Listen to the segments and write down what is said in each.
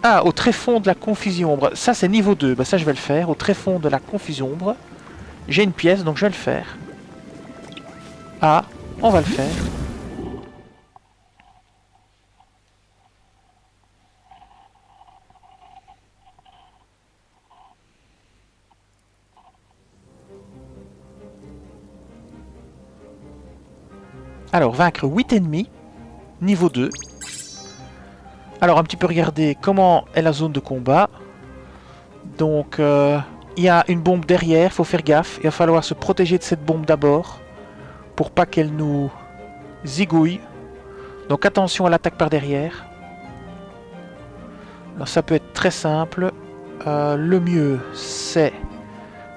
Ah, au tréfonds de la confusion ombre. Ça, c'est niveau 2. Bah, ça, je vais le faire. Au tréfonds de la confusion ombre. J'ai une pièce, donc je vais le faire. Ah, on va le faire. Alors, vaincre 8 ennemis. Niveau 2. Alors, un petit peu regarder comment est la zone de combat. Donc, il y a une bombe derrière, faut faire gaffe. Il va falloir se protéger de cette bombe d'abord. Pour pas qu'elle nous zigouille. Donc, attention à l'attaque par derrière. Alors, ça peut être très simple. Le mieux, c'est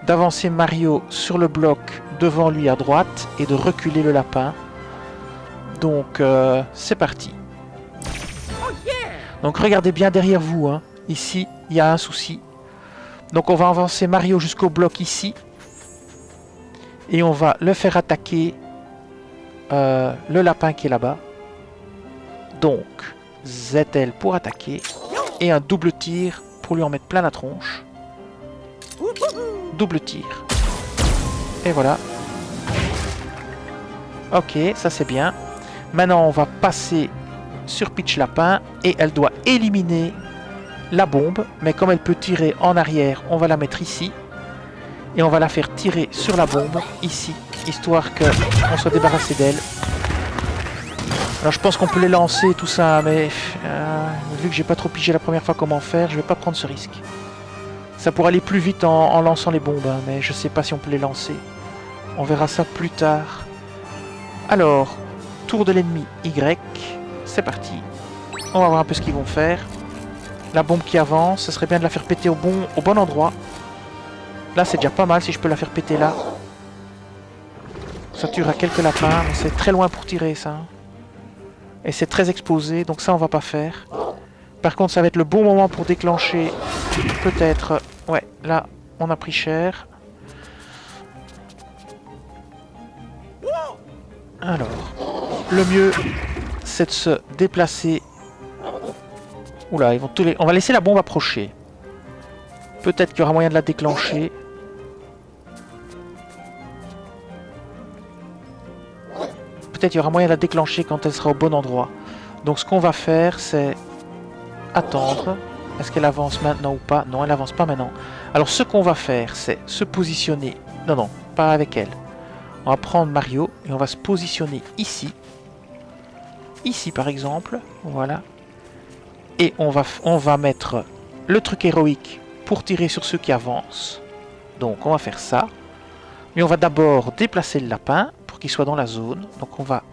d'avancer Mario sur le bloc devant lui à droite et de reculer le lapin. Donc, c'est parti. Donc, regardez bien derrière vous. Hein. Ici, il y a un souci. Donc, on va avancer Mario jusqu'au bloc ici. Et on va le faire attaquer le lapin qui est là-bas. Donc, ZL pour attaquer. Et un double tir pour lui en mettre plein la tronche. Double tir. Et voilà. Ok, ça c'est bien. Maintenant, on va passer sur Peach Lapin et elle doit éliminer la bombe. Mais comme elle peut tirer en arrière, on va la mettre ici. Et on va la faire tirer sur la bombe, ici. Histoire qu'on soit débarrassé d'elle. Alors je pense qu'on peut les lancer tout ça, mais vu que j'ai pas trop pigé la première fois comment faire, je vais pas prendre ce risque. Ça pourrait aller plus vite en lançant les bombes, hein, mais je sais pas si on peut les lancer. On verra ça plus tard. Alors, tour de l'ennemi Y, c'est parti. On va voir un peu ce qu'ils vont faire. La bombe qui avance, ce serait bien de la faire péter au bon endroit. Là c'est déjà pas mal si je peux la faire péter là. Ça tuera quelques lapins, mais c'est très loin pour tirer ça. Et c'est très exposé, donc ça on va pas faire. Par contre ça va être le bon moment pour déclencher. Peut-être... Ouais, là on a pris cher. Alors, le mieux c'est de se déplacer. Oula, ils vont tous les... On va laisser la bombe approcher. Peut-être qu'il y aura moyen de la déclencher. Peut-être qu'il y aura moyen de la déclencher quand elle sera au bon endroit. Donc ce qu'on va faire, c'est attendre. Est-ce qu'elle avance maintenant ou pas? Non, elle avance pas maintenant. Alors ce qu'on va faire, c'est se positionner. Non, non, pas avec elle. On va prendre Mario et on va se positionner ici. Ici par exemple. Voilà. Et on va mettre le truc héroïque pour tirer sur ceux qui avancent. Donc on va faire ça. Mais on va d'abord déplacer le lapin pour qu'il soit dans la zone. Donc on va...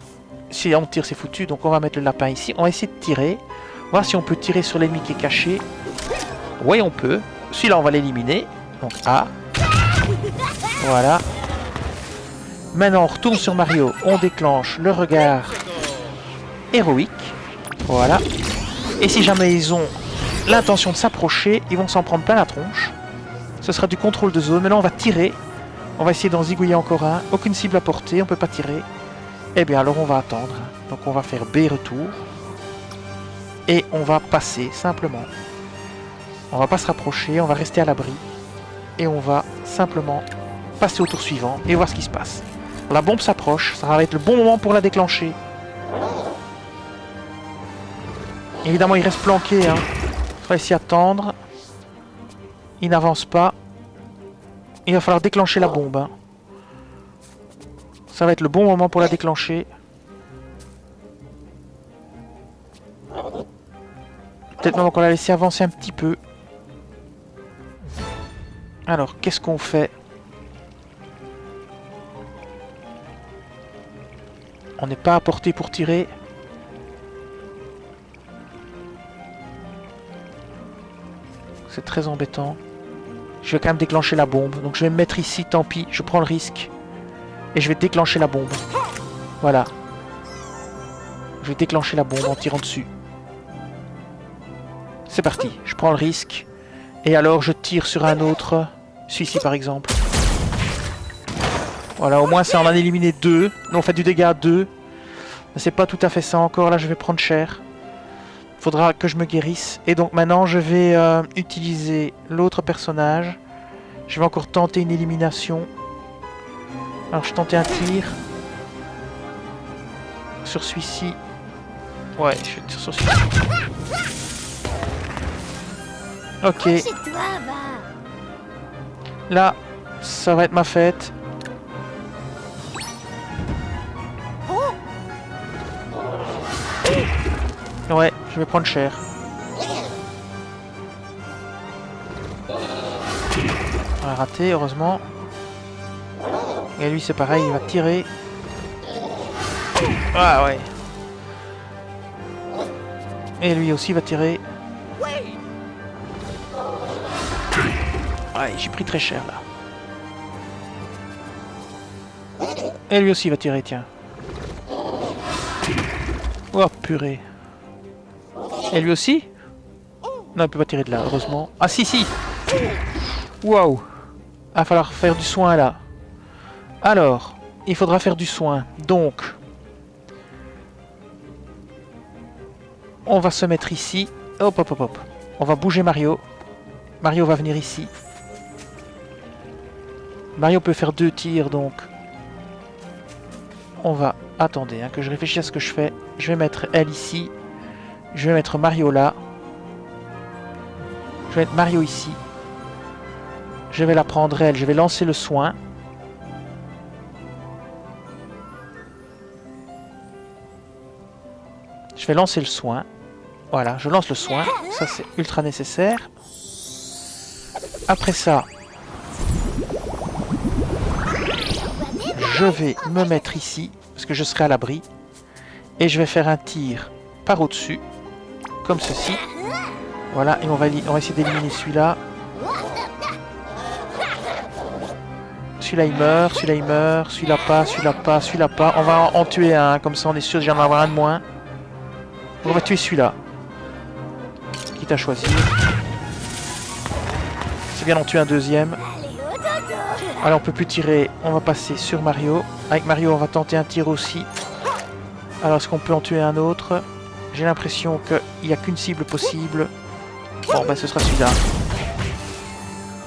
Si on tire c'est foutu, donc on va mettre le lapin ici. On va essayer de tirer. Voir si on peut tirer sur l'ennemi qui est caché. Oui on peut. Celui-là on va l'éliminer. Donc A. Voilà. Maintenant on retourne sur Mario. On déclenche le regard héroïque. Voilà. Et si jamais ils ont l'intention de s'approcher, ils vont s'en prendre plein la tronche. Ce sera du contrôle de zone. Maintenant on va tirer. On va essayer d'en zigouiller encore un. Aucune cible à portée, on peut pas tirer. Eh bien alors on va attendre. Donc on va faire B retour. Et on va passer simplement. On va pas se rapprocher, on va rester à l'abri. Et on va simplement passer au tour suivant et voir ce qui se passe. La bombe s'approche, ça va être le bon moment pour la déclencher. Évidemment il reste planqué. Hein. Il va s'y attendre. Il n'avance pas. Il va falloir déclencher la bombe. Hein. Ça va être le bon moment pour la déclencher. Peut-être même qu'on l'a laissé avancer un petit peu. Alors, qu'est-ce qu'on fait? On n'est pas à portée pour tirer. C'est très embêtant. Je vais quand même déclencher la bombe. Donc je vais me mettre ici, tant pis, je prends le risque. Et je vais déclencher la bombe. Voilà. Je vais déclencher la bombe en tirant dessus. C'est parti, je prends le risque. Et alors je tire sur un autre. Celui-ci par exemple. Voilà, au moins ça en a éliminé 2. Non, on fait du dégât à 2. Mais c'est pas tout à fait ça encore, là je vais prendre cher. Faudra que je me guérisse. Et donc maintenant, je vais utiliser l'autre personnage. Je vais encore tenter une élimination. Alors, je tentais un tir. Sur celui-ci. Ouais, je vais tirer sur celui-ci. Ok. Là, ça va être ma fête. Ouais, je vais prendre cher. On a raté, heureusement. Et lui, c'est pareil, il va tirer. Ah ouais. Et lui aussi va tirer. Ouais, j'ai pris très cher là. Et lui aussi va tirer, tiens. Oh purée. Et lui aussi? Non, il peut pas tirer de là, heureusement. Ah si, si. Waouh. Il va falloir faire du soin là. Alors, il faudra faire du soin. Donc, on va se mettre ici. Hop, hop, hop, hop. On va bouger Mario. Mario va venir ici. Mario peut faire 2 tirs, donc on va... Attendez, hein, que je réfléchisse à ce que je fais. Je vais mettre elle ici. Je vais mettre Mario là. Je vais mettre Mario ici. Je vais la prendre elle. Je vais lancer le soin. Je vais lancer le soin. Voilà, je lance le soin. Ça, c'est ultra nécessaire. Après ça, je vais me mettre ici, parce que je serai à l'abri. Et je vais faire un tir par au-dessus, comme ceci. Voilà, et on va essayer d'éliminer celui-là. Celui-là il meurt, celui-là il meurt, celui-là pas, celui-là pas, celui-là pas. On va en tuer un, comme ça on est sûr d'en avoir un de moins. On va tuer celui-là. Quitte à choisir. C'est bien d'en tuer un deuxième. Alors on peut plus tirer, on va passer sur Mario. Avec Mario on va tenter un tir aussi. Alors est-ce qu'on peut en tuer un autre? J'ai l'impression qu'il n'y a qu'une cible possible. Bon ben ce sera celui-là.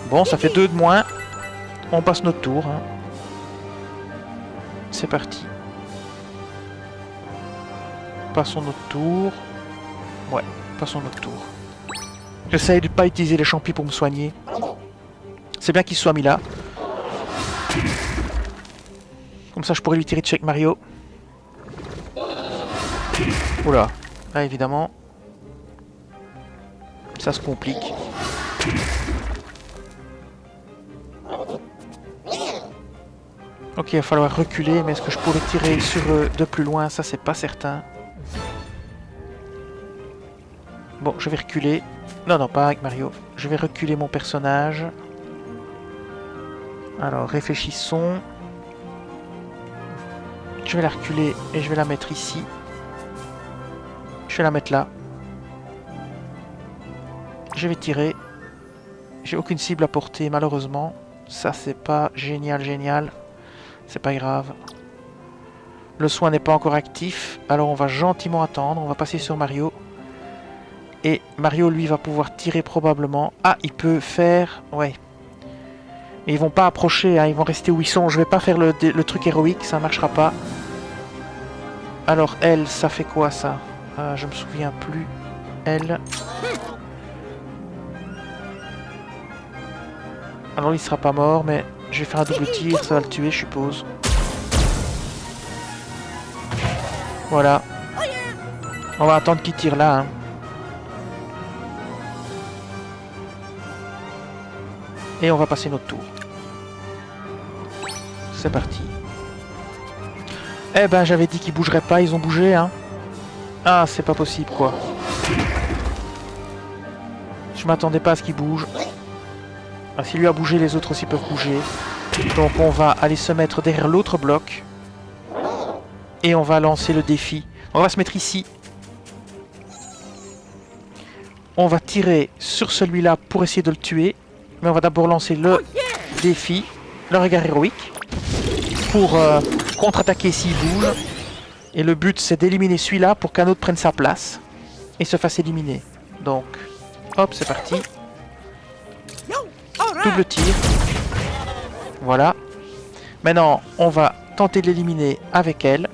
Bon ça fait 2 de moins. On passe notre tour. Hein. C'est parti. Passons notre tour. Ouais, passons notre tour. J'essaye de ne pas utiliser les champis pour me soigner. C'est bien qu'il soit mis là. Comme ça je pourrais lui tirer dessus avec Mario. Oula. Là évidemment. Ça se complique. Ok, il va falloir reculer, mais est-ce que je pourrais tirer sur eux de plus loin? Ça, c'est pas certain. Bon, je vais reculer. Non, non, pas avec Mario. Je vais reculer mon personnage. Alors, réfléchissons. Je vais la reculer et je vais la mettre ici. Je vais la mettre là. Je vais tirer. J'ai aucune cible à porter, malheureusement. Ça, c'est pas génial, génial. C'est pas grave. Le soin n'est pas encore actif. Alors on va gentiment attendre. On va passer sur Mario. Et Mario, lui, va pouvoir tirer probablement. Ah, il peut faire... Ouais. Mais ils vont pas approcher. Hein. Ils vont rester où ils sont. Je vais pas faire le truc héroïque. Ça marchera pas. Alors elle, ça fait quoi ça? Je me souviens plus. Elle... Alors il sera pas mort, mais... Je vais faire un double tir, ça va le tuer, je suppose. Voilà. On va attendre qu'il tire là. Hein. Et on va passer notre tour. C'est parti. Eh ben, j'avais dit qu'ils bougeraient pas, ils ont bougé. Hein. Ah, c'est pas possible, quoi. Je m'attendais pas à ce qu'ils bougent. Ah, si lui a bougé, les autres aussi peuvent bouger. Donc on va aller se mettre derrière l'autre bloc. Et on va lancer le défi. On va se mettre ici. On va tirer sur celui-là pour essayer de le tuer. Mais on va d'abord lancer le défi. Le regard héroïque. Pour contre-attaquer s'il bouge. Et le but c'est d'éliminer celui-là pour qu'un autre prenne sa place. et se fasse éliminer. Donc, hop, c'est parti. Double tir. Voilà. Maintenant, on va tenter de l'éliminer avec elle.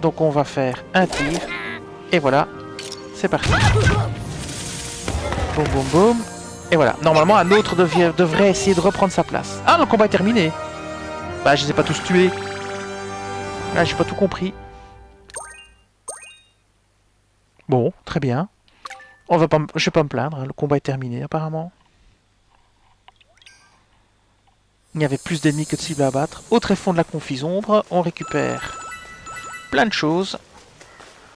Donc on va faire un tir. Et voilà. C'est parti. Boum, boum, boum. Et voilà. Normalement, un autre devrait essayer de reprendre sa place. Ah, le combat est terminé. Bah, je les ai pas tous tués. Là, j'ai pas tout compris. Bon, très bien. Je vais pas me plaindre. Hein. Le combat est terminé, apparemment. Il y avait plus d'ennemis que de cibles à abattre. Au tréfonds de la confisombre, on récupère plein de choses.